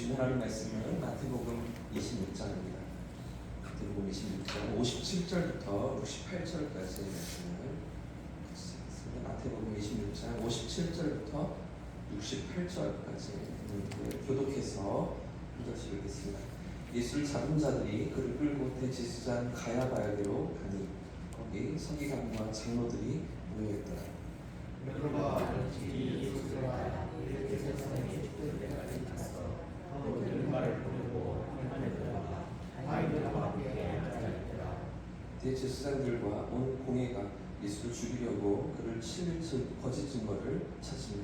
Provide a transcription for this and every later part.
주신 하나님 말씀은 마태복음 26장입니다. 마태복음 26장 57절부터 68절까지의 말씀을 시작했습니다. 마태복음 26장 57절부터 68절까지 교독해서 읽어서 읽겠습니다. 예수를 잡은 자들이 그를 끌고 대제사장 가야바에게로 가니 거기 서기관과 장로들이 모여있더라. 대제사장들과 온 공회가 예수를 죽이려고 그를 칠 거짓 증거를 찾으며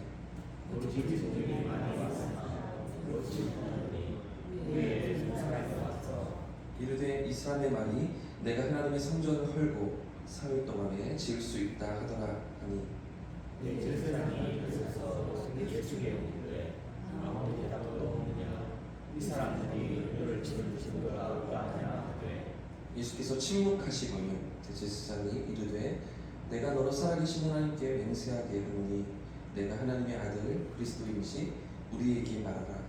이르되 이 사람의 말이 내가 하나님의 성전을 헐고 사흘 동안에 지을 수 있다 하더라 하니 제사장이 그래서 예수에게 이르되 아무도 대답도 없느냐 이 사람들이 너를 지을 증거가 아니냐 하되 예수께서 침묵하시거늘 대제사장이 이르되 내가 너로 살아계신 하나님께 맹세하게 하노니 내가 하나님의 아들 그리스도인지 우리에게 말하라.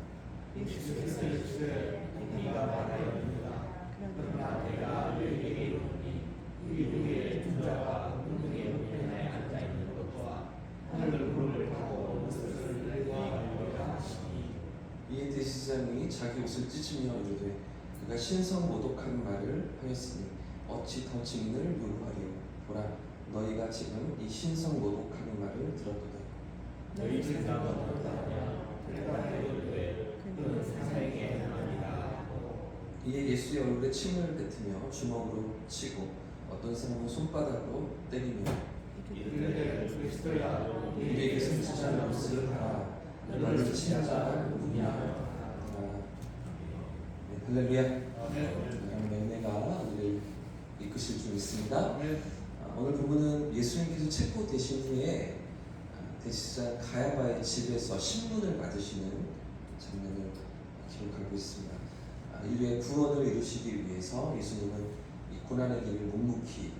예수께서 이르시되 네가 말하였느니라 그러나 내가 너희에게 이르노니 이 위에 두 자가 운명의 우편에 앉아 있는 것과 하늘 구름을 타고 옷을 내리라 하시니 이에 대제사장이 자기 옷을 찢으며 이르되 그가 신성 모독한 말을 하였으니 어찌 더 증인을 요구하리요. 보라 너희가 지금 이 신성 모독하는 말을 들었도다. 너희 생각은 어떠하냐 대답하여 이르되 그는 사사에게 행하니라 하고 이에 예수의 얼굴에 침을 뱉으며 주먹으로 치고 어떤 사람은 손바닥으로 때리며 이르되 그리스도야 우리에게 선지자 옷을 하라. 너를 친 자가 누구냐. 할렐루야. 하나님의 은혜가 우리를 이끄실 줄 믿습니다. 오늘 본문은 예수님께서 체포되신 후에 대제사장 가야바의 집에서 신문을 받으시는 장면을 기록하고 있습니다. 인류의 구원을 이루시기 위해서 예수님은 이 고난의 길을 묵묵히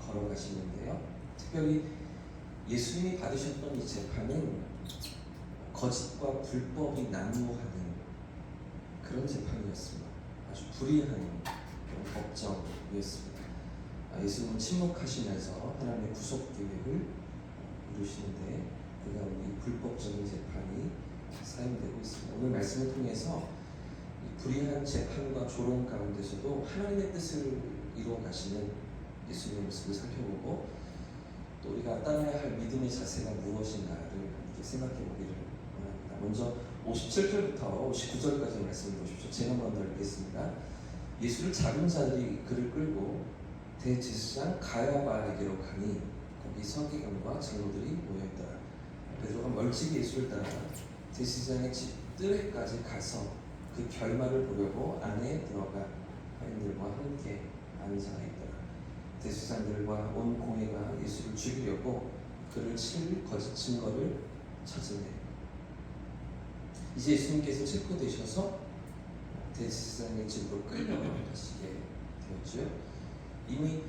걸어가시는데요. 특별히 예수님이 받으셨던 이 재판은 거짓과 불법이 난무하는 그런 재판이었습니다. 아주 불의한 그런 법정이었습니다. 예수님은 침묵하시면서 하나님의 구속 계획을 이루시는데 그 가운데 불법적인 재판이 사용되고 있습니다. 오늘 말씀을 통해서 이 불의한 재판과 조롱 가운데서도 하나님의 뜻을 이루어 가시는 예수님의 모습을 살펴보고 또 우리가 따라야 할 믿음의 자세가 무엇인가를 이렇게 생각해 보기를 원합니다. 먼저 57절부터 59절까지 말씀을 보십시오. 제가 먼저 읽겠습니다. 예수를 잡은 자들이 그를 끌고 대제사장 가야바에게로 가니 거기 서기관과 장로들이 모여있더라. 베드로가 멀찍이 예수를 따라 대제사장의 집 뜰에까지 가서 그 결말을 보려고 안에 들어가 하인들과 함께 앉아 있더라. 대제사장들과 온 공회가 예수를 죽이려고 그를 칠 거짓 증거를 찾으네. 이제 예수님께서 체포되셔서 대제사장의 집으로 끌려가시게 되었죠. 이미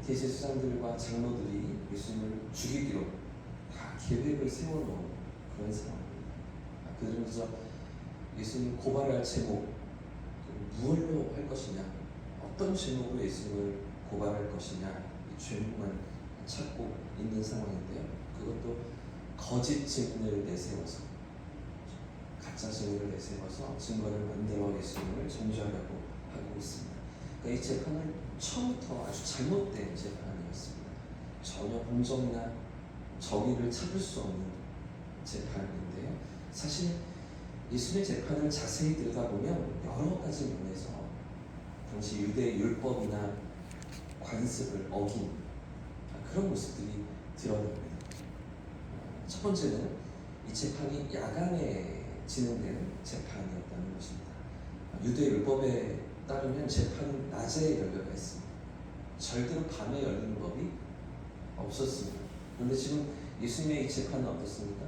대제사장들과 장로들이 예수님을 죽이기로 다 계획을 세워놓은 그런 상황입니다. 그들은 그저 예수님 고발할 제목, 무엇로 할 것이냐, 어떤 제목으로 예수님을 고발할 것이냐 이 죄목만 찾고 있는 상황인데요. 그것도 거짓 증인을 내세워서 가짜 증인을 내세워서 증거를 만들어 예수님을 정죄하려고 하고 있습니다. 그러니까 이 재판은 처음부터 아주 잘못된 재판이었습니다. 전혀 공정이나 정의를 찾을 수 없는 재판인데요. 사실 예수님의 재판을 자세히 들여다보면 여러 가지 면에서 당시 유대 율법이나 관습을 어긴 그런 모습들이 드러납니다. 첫 번째는 이 재판이 야간에 진행된 재판이었다는 것입니다. 유대 율법에 따르면 재판은 낮에 열려야 했습니다. 절대로 밤에 열리는 법이 없었습니다. 그런데 지금 예수님의 이 재판은 어떻습니까?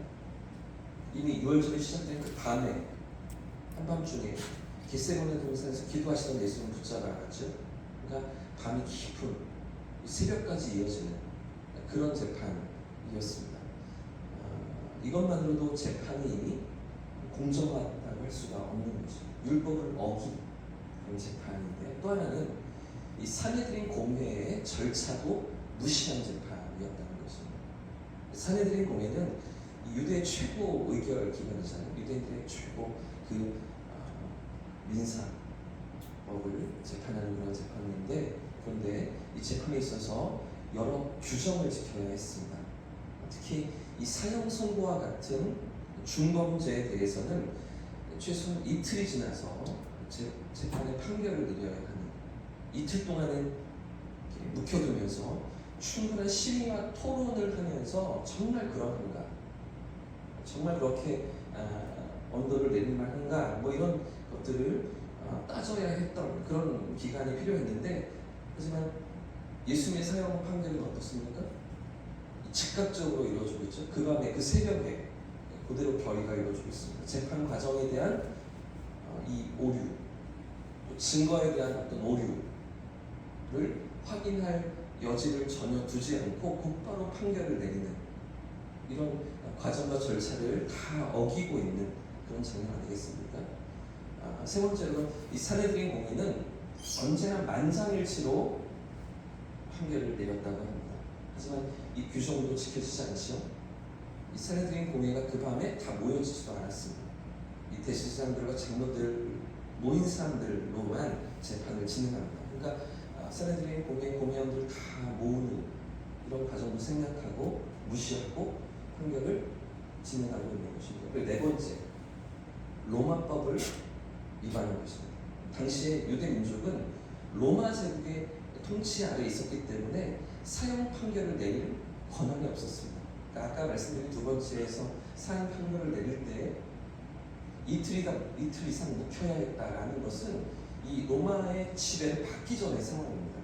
이미 6월절에 시작된 그 밤에 한밤중에 겟세마네 동산에서 기도하시던 예수님을 붙잡아갔죠. 그러니까 밤이 깊은 새벽까지 이어지는 그런 재판이었습니다. 이것만으로도 재판이 이미 공정하다고 할 수가 없는 것입니다. 율법을 어긴 그런 재판인데, 또 하나는 이 산헤드린 공회의 절차도 무시한 재판이었다는 것입니다. 산헤드린 공회는 이 유대 최고 의결 기관이잖아요. 유대인들의 최고 그 민사법을 재판하는 그런 재판인데, 그런데 이 재판에 있어서 여러 규정을 지켜야 했습니다. 특히 이 사형 선고와 같은 중범죄에 대해서는 최소한 이틀이 지나서 재판의 판결을 내려야 하는, 이틀 동안은 묵혀두면서 충분한 심의와 토론을 하면서 정말 그러한가, 정말 그렇게 언도를 내릴 만한가, 뭐 이런 것들을 따져야 했던 그런 기간이 필요했는데, 하지만 예수님의 사형 판결은 어떻습니까? 즉각적으로 이루어지고 있죠. 그 밤에, 그 새벽에 그대로 결의가 이루어지고 있습니다. 재판 과정에 대한 이 오류, 또 증거에 대한 어떤 오류를 확인할 여지를 전혀 두지 않고 곧바로 판결을 내리는 이런 과정과 절차를 다 어기고 있는 그런 장면 아니겠습니까? 세 번째로 이 산헤드린 공회는 언제나 만장일치로 판결을 내렸다고 합니다. 하지만 이 규정도 지켜지지 않죠. 이 산헤드린 공회가 그 밤에 다 모여지지도 않았습니다. 이 대제사장들과 장로들 모인 사람들로만 재판을 진행합니다. 그러니까 산헤드린 공회 공회원들 다 모으는 이런 과정도 생략하고 무시하고 판결을 진행하고 있는 것입니다. 그리고 네 번째, 로마법을 위반한 것입니다. 당시에 유대 민족은 로마 제국의 통치 아래 있었기 때문에 사형 판결을 내릴 권한이 없었습니다. 그러니까 아까 말씀드린 두 번째에서 사형 판결을 내릴 때 이틀 이상 묵혀야 했다라는 것은 이 로마의 지배를 받기 전의 상황입니다.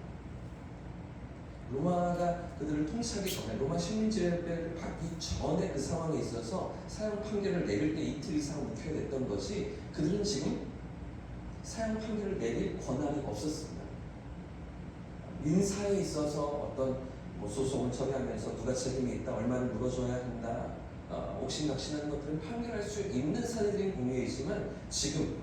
로마가 그들을 통치하기 전에, 로마 식민 지배를 받기 전에 그 상황에 있어서 사형 판결을 내릴 때 이틀 이상 묵혀야 됐던 것이, 그들은 지금 사형 판결을 내릴 권한이 없었습니다. 민사에 있어서 어떤 소송을 처리하면서 누가 책임이 있다, 얼마를 물어줘야 한다, 옥신각신하는 것들은 판결할 수 있는 산헤드린 공회이지만, 지금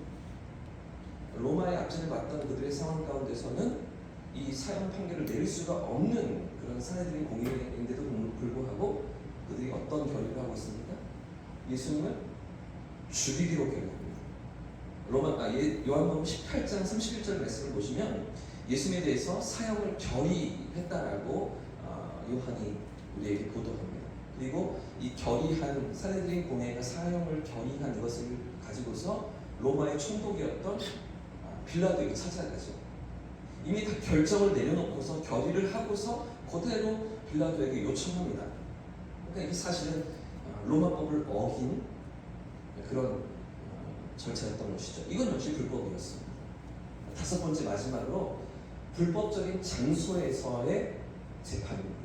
로마의 압제를 받던 그들의 상황 가운데서는 이 사형 판결을 내릴 수가 없는 그런 산헤드린 공회인데도 불구하고 그들이 어떤 결의를 하고 있습니까? 예수님을 죽이기로 결의합니다. 요한복음 18장 31절 말씀을 보시면 예수님에 대해서 사형을 결의했다라고 요한이 우리에게 보도합니다. 그리고 이 결의한, 산헤드린 공회가 사형을 결의한 이것을 가지고서 로마의 총독이었던 빌라도에게 찾아가죠. 이미 다 결정을 내려놓고서 결의를 하고서 그대로 빌라도에게 요청합니다. 그러니까 이게 사실은 로마법을 어긴 그런 절차였던 것이죠. 이건 역시 불법이었습니다. 다섯 번째, 마지막으로 불법적인 장소에서의 재판입니다.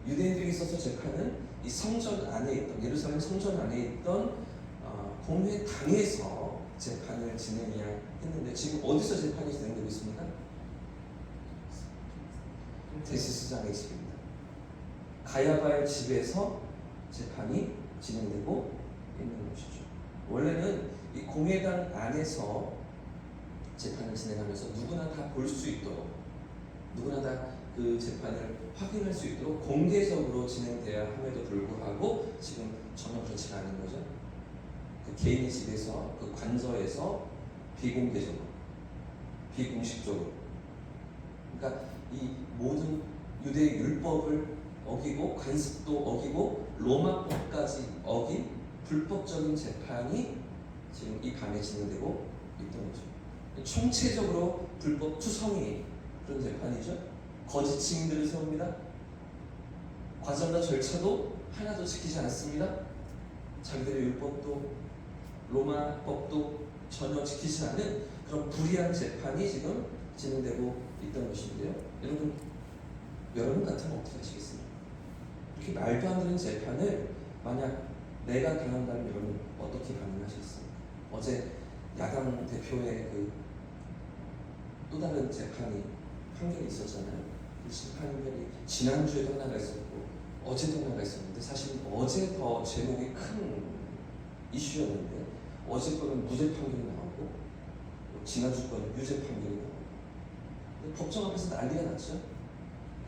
유대인들에게 있어서 재판은 이 성전 안에 있던, 예루살렘 성전 안에 있던 공회당에서 재판을 진행해야 했는데, 지금 어디서 재판이 진행되고 있습니까? 대제사장의 집입니다. 가야바의 집에서 재판이 진행되고 있는 것이죠. 원래는 이 공회당 안에서 재판을 진행하면서 누구나 다 볼 수 있도록, 누구나 다 그 재판을 확인할 수 있도록 공개적으로 진행돼야 함에도 불구하고 지금 전혀 그렇지가 않은 거죠. 그 개인의 집에서, 그 관저에서 비공개적으로, 비공식적으로, 그러니까 이 모든 유대 율법을 어기고 관습도 어기고 로마법까지 어긴 불법적인 재판이 지금 이 밤에 진행되고 있던 거죠. 총체적으로 불법 투성이 그런 재판이죠. 거짓 증인들을 세웁니다. 과정과 절차도 하나도 지키지 않습니다. 자기들의 율법도 로마법도 전혀 지키지 않는 그런 불의한 재판이 지금 진행되고 있던 것인데요. 여러분 같으면 어떻게 하시겠습니까? 이렇게 말도 안 되는 재판을 만약 내가 당한다면 여러분 어떻게 반응하시겠습니까? 어제 야당 대표의 그 또 다른 재판이 판결이 있었잖아요. 그 심판결이 지난주에도 하나가 있었고 어제도 하나가 있었는데, 사실 어제 더 제목이 큰 이슈였는데, 어제 거는 무죄 판결이 나오고 징화주권 유죄 판결이 나오고 법정 앞에서 난리가 났죠.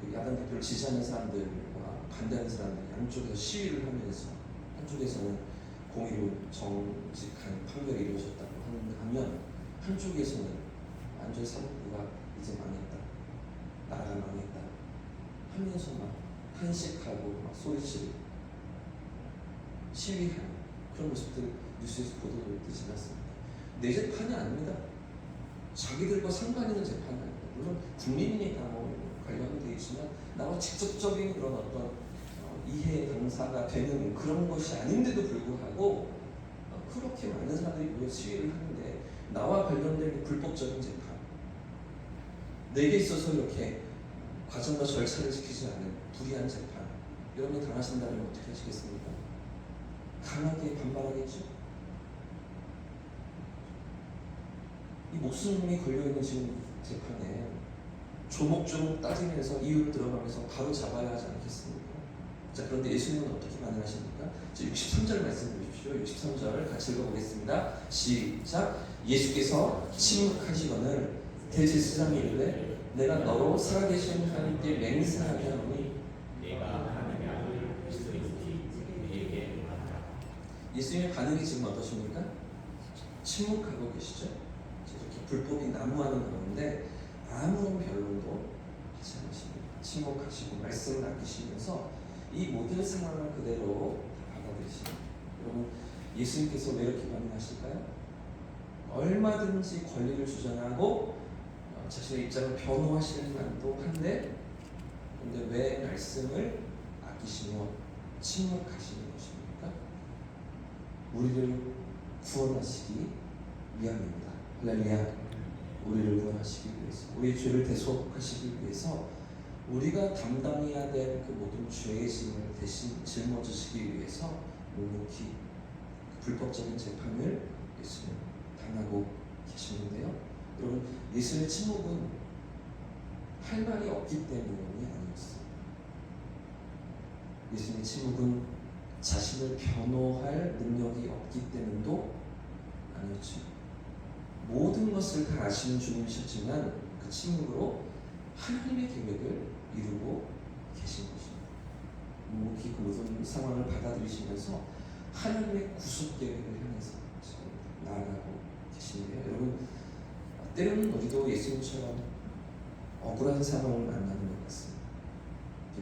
그 야당 대표를 지지하는 사람들과 반대하는 사람들이 양쪽에서 시위를 하면서 한쪽에서는 공의로 정직한 판결이 이루어졌다고 하면 한쪽에서는 완전 사법부가 이제 망했다, 나라가 망했다 하면서 막 탄식하고 막 소리치고 시위하는 그런 모습들 뉴스에서 보도되지 않았습니다. 내 재판이 아닙니다. 자기들과 상관 있는 재판이 아닙니다. 물론 국민이니까 뭐 관련이 되어 있지만 나와 직접적인 그런 어떤 이해 당사가 되는 그런 것이 아닌데도 불구하고 그렇게 많은 사람들이 모여 시위를 하는데 나와 관련된 불법적인 재판, 내게 있어서 이렇게 과정과 절차를 지키지 않은 불이한 재판, 여러분이 당하신다면 어떻게 하시겠습니까? 강하게 반발하겠죠? 이 목숨이 걸려있는 지금 재판에 조목조목 따지면서 이유를 들어가면서 바로 잡아야 하지 않겠습니까? 자, 그런데 예수님은 어떻게 반응하십니까? 63절 말씀 보십시오. 63절 같이 읽어보겠습니다. 시작. 예수께서 침묵하시거늘 대제사장이 이르되 내가 너로 살아계신 하나님께 맹세하게 하노니 내가 하나님의 아들 그리스도인지 내게 말하라. 예수님의 반응이 지금 어떠십니까? 침묵하고 계시죠? 이렇게 불법이 난무하는 가운데 아무런 변론도 하지 않으십니다. 침묵하시고 말씀을 아끼시면서 이 모든 상황을 그대로 받아들이십니다. 여러분, 예수님께서 왜 이렇게 반응하실까요? 얼마든지 권리를 주장하고 자신의 입장을 변호하실 만도 한데, 그런데 왜 말씀을 아끼시며 침묵하시는 것입니까? 우리를 구원하시기 위함입니다. 할렐루야. 우리를 구원하시기 위해서, 우리의 죄를 대속하시기 위해서, 우리가 담당해야 될 그 모든 죄의 짐을 대신 짊어지시기 위해서 묵묵히 불법적인 재판을 예수님 당하고 계시는데요. 여러분, 예수님의 침묵은 할 말이 없기 때문이 아니었어요. 예수님의 침묵은 자신을 변호할 능력이 없기 때문도 아니었죠. 모든 것을 다 아시는 주님이셨지만 그 침묵으로 하나님의 계획을 이루고 계신 것입니다. 묵묵히 그 모든 상황을 받아들이시면서 하나님의 구속 계획을 향해서 지금 나아가고 계시는데요. 여러분, 때로는 우리도 예수님처럼 억울한 상황을 만나는 것 같습니다.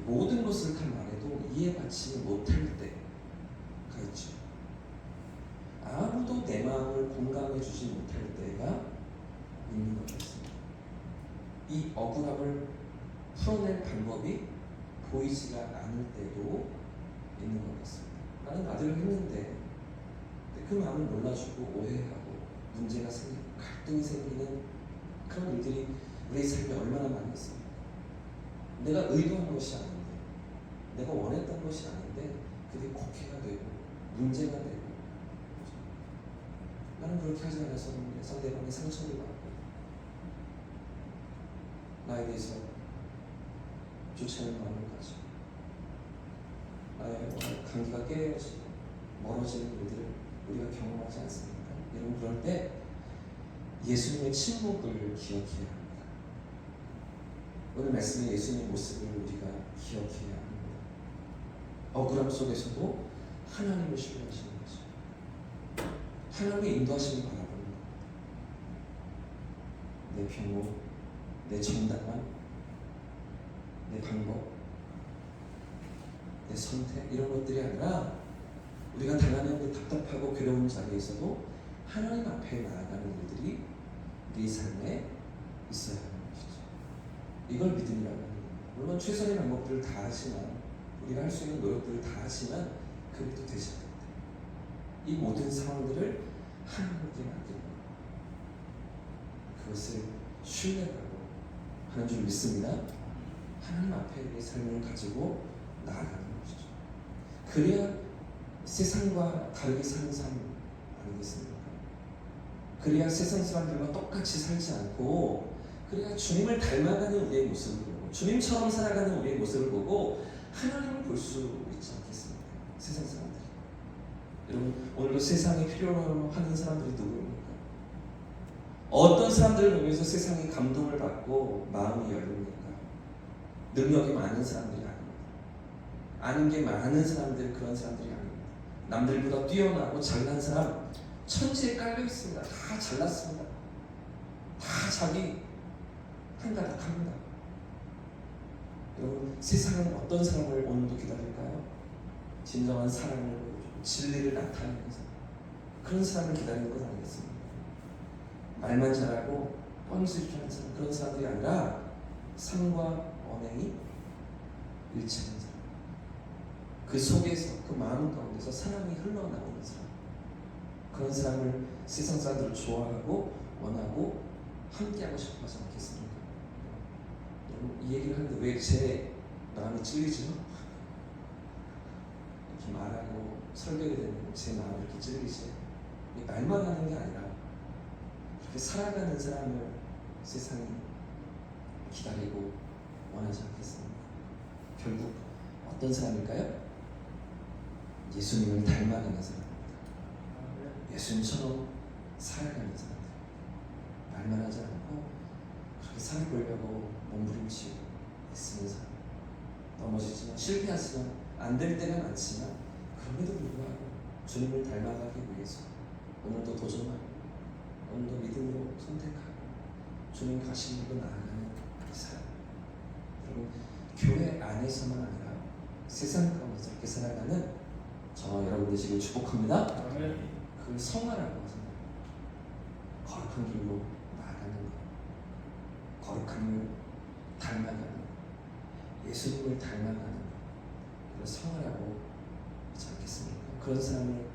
모든 것을 다 말해도 이해받지 못할 때가 있죠. 아무도 내 마음을 공감해 주지 못할 때가 있는 것 같습니다. 이 억울함을 풀어낼 방법이 보이지가 않을 때도 있는 것 같습니다. 나는 아들을 했는데 그 마음을 몰라주고 오해하고 문제가 생기고 갈등이 생기는 그런 일들이 우리의 삶에 얼마나 많이 있습니까? 내가 의도한 것이 아닌데, 내가 원했던 것이 아닌데 그게 곡해가 되고 문제가 되고, 나는 그렇게 하지 않아서 상대방의 상처를 받고 나에 대해서 좋지 않은 마음을 가지고 나의 관계가 깨어지고 멀어지는 일들을 우리가 경험하지 않습니까? 여러분, 그럴 때 예수님의 침묵을 기억해야 합니다. 오늘 말씀의 예수님의 모습을 우리가 기억해야 합니다. 억울함 속에서도 하나님을 신뢰하시는 거죠. 하나님의 인도하심을 바라보는 것. 내 변호, 내 정당한, 내 방법, 내 선택, 이런 것들이 아니라 우리가 당하는 그 답답하고 괴로운 자리에서도 하나님 앞에 나아가는 일들이 우리 삶에 있어야 하는 것이죠. 이걸 믿음이라고 합니다. 물론 최선의 방법들을 다 하지만, 우리가 할 수 있는 노력들을 다 하지만 그것도 되지 않습니다. 이 모든 상황들을 하나님께 맡기는 것, 그것을 신뢰하고 하는 줄 믿습니다. 하나님 앞에 내 삶을 가지고 나아가는 것이죠. 그래야 세상과 다르게 사는 삶 아니겠습니까? 그래야 세상 사람들과 똑같이 살지 않고, 그래야 주님을 닮아가는 우리의 모습을 보고, 주님처럼 살아가는 우리의 모습을 보고 하나님을 볼 수 있지 않겠습니까? 세상 사람들이. 여러분, 오늘도 세상에 필요로 하는 사람들이 누구입니까? 어떤 사람들을 보면서 세상에 감동을 받고 마음이 열립니까? 능력이 많은 사람들이 아닙니다. 아는 게 많은 사람들, 그런 사람들이 아닙니다. 남들보다 뛰어나고 잘난 사람 천지에 깔려 있습니다. 다 잘났습니다. 다 자기 한가닥합니다. 여러분, 세상은 어떤 사람을 오늘도 기다릴까요? 진정한 사랑을 보여주고 진리를 나타내는 사람, 그런 사람을 기다리는 것 아니겠습니까? 말만 잘하고 뻔스럽게 사람, 그런 사람들이 아니라 삶과 언행이 일치하는 사람, 그 속에서, 그 마음 가운데서 사랑이 흘러나오는 사람, 그런 사람을 세상 사람들을 좋아하고 원하고 함께하고 싶어하지 않겠습니까? 여러분, 이 얘기를 하는데 왜 제 마음이 찔리죠? 이렇게 말하고 설교가 되는 제 마음이 이렇게 찔리지? 말만 하는 게 아니라 그렇게 살아가는 사람을 세상이 기다리고 원하지 않겠습니까? 결국 어떤 사람일까요? 예수님을 닮아가는 사람입니다. 예수님처럼 살아가는 사람들, 말만 하지 않고 그렇게 살아보려고 몸부림치고 애쓰는 사람, 넘어지지만 실패하지만 안 될 때가 많지만 그럼에도 불구하고 주님을 닮아가기 위해서 오늘도 도전하고 오늘도 믿음으로 선택하고 주님 가신 길로 나아가는 사람. 여러분, 교회 안에서만 아니라 세상 가운데서 이렇게 살아가는 저와 여러분 되시길 축복합니다. 그걸 성화라고 하잖아요. 거룩한 길로 나아가는 것, 거룩함을 닮아가는 것, 예수님을 닮아가는 것, 그걸 성화라고 하지 않겠습니까? 그런 사람을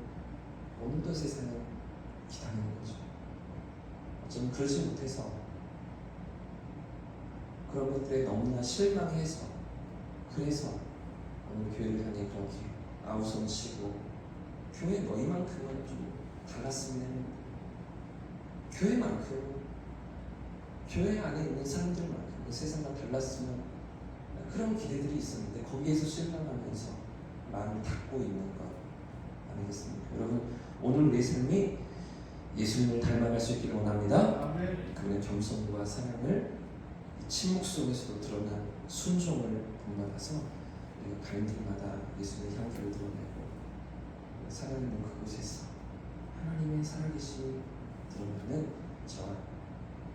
오늘도 세상은 기다리는 거죠. 어쩌면 그러지 못해서 그런 것들에 너무나 실망해서, 그래서 오늘 교회를 향해 그렇게 아우성치고 교회 너희만큼은 좀 달랐으면 했는데, 교회만큼, 교회 안에 있는 사람들만큼 그 세상과 달랐으면, 그런 기대들이 있었는데 거기에서 실망하면서 마음을 닫고 있는 것 아니겠습니까? 여러분, 오늘 내 삶이 예수님을 닮아갈 수 있기를 원합니다. 그분의 겸손과 사랑을 침묵 속에서도 드러난 순종을 본받아서 우리가 가는 길마다 예수님의 향기를 드러내고 살아있는 그곳에서 하나님의 살아계심이 드러나는 저와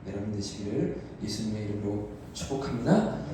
여러분 되시기를 예수님의 이름으로 축복합니다.